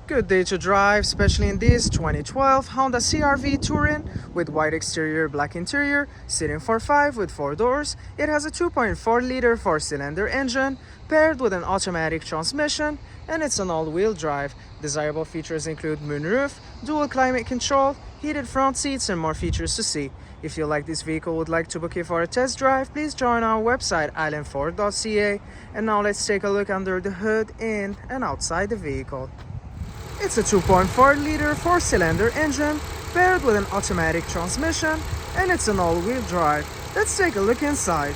Good day to drive, especially in this 2012 Honda CR-V Touring with white exterior, black interior, sitting for 5 with 4 doors. It has a 2.4-liter 4-cylinder engine paired with an automatic transmission, and it's an all-wheel drive. Desirable features include moonroof, dual climate control, heated front seats, and more features to see. If you like this vehicle would like to book it for a test drive, please join our website islandford.ca. And now let's take a look under the hood, in and outside the vehicle. It's a 2.4-liter 4-cylinder engine paired with an automatic transmission, and it's an all-wheel drive. Let's take a look inside.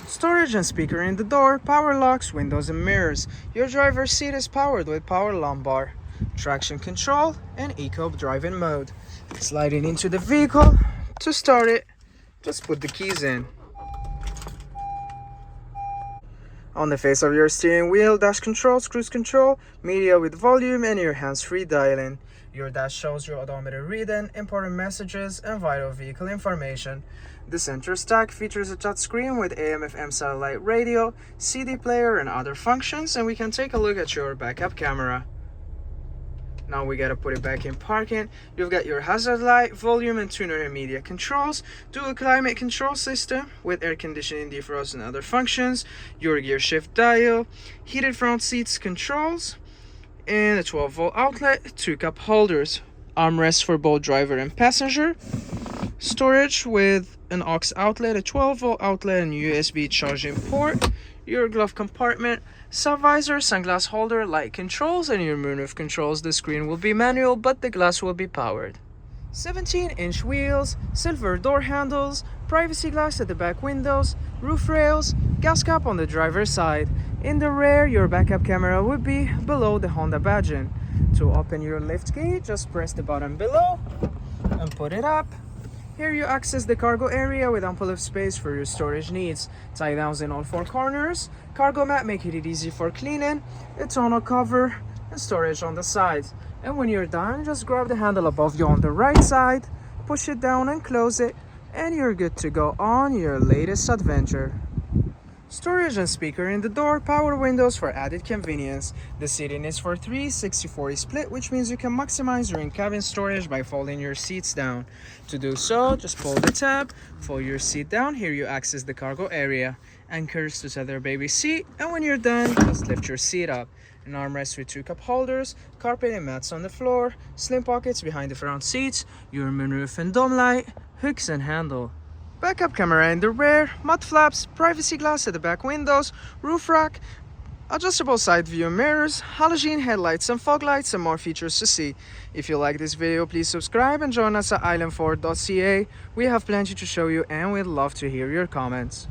Storage and speaker in the door, power locks, windows and mirrors. Your driver's seat is powered with power lumbar, traction control, and eco driving mode. Sliding into the vehicle. To start it, just put the keys in. On the face of your steering wheel, dash control, cruise control, media with volume, and your hands-free dialing. Your dash shows your odometer reading, important messages, and vital vehicle information. The center stack features a touchscreen with AM/FM satellite radio, CD player, and other functions, and we can take a look at your backup camera. Now we gotta put it back in parking. You've got your hazard light, volume and tuner and media controls, dual climate control system with air conditioning, defrost and other functions, your gear shift dial, heated front seats controls, and a 12-volt outlet, 2 cup holders, armrests for both driver and passenger, storage with an aux outlet, a 12-volt outlet and USB charging port, your glove compartment, sun visor, sunglass holder, light controls, and your moonroof controls. The screen will be manual, but the glass will be powered. 17-inch wheels, silver door handles, privacy glass at the back windows, roof rails, gas cap on the driver's side. In the rear, your backup camera would be below the Honda badging. To open your lift gate, just press the button below and put it up. Here you access the cargo area with ample of space for your storage needs. Tie downs in all 4 corners, cargo mat making it easy for cleaning, a tonneau cover, and storage on the sides. And when you're done, just grab the handle above you on the right side, push it down and close it, and you're good to go on your latest adventure. Storage and speaker in the door, power windows for added convenience. The seating is for 3 60/40 split, which means you can maximize your in-cabin storage by folding your seats down. To do so, just pull the tab, fold your seat down. Here you access the cargo area, anchors to tether baby seat, and when you're done, just lift your seat up. An armrest with 2 cup holders, carpet and mats on the floor, slim pockets behind the front seats, your moonroof and dome light, hooks and handle. Backup camera in the rear, mud flaps, privacy glass at the back windows, roof rack, adjustable side view mirrors, halogen headlights and fog lights, and more features to see. If you like this video, please subscribe and join us at islandford.ca. We have plenty to show you and we'd love to hear your comments.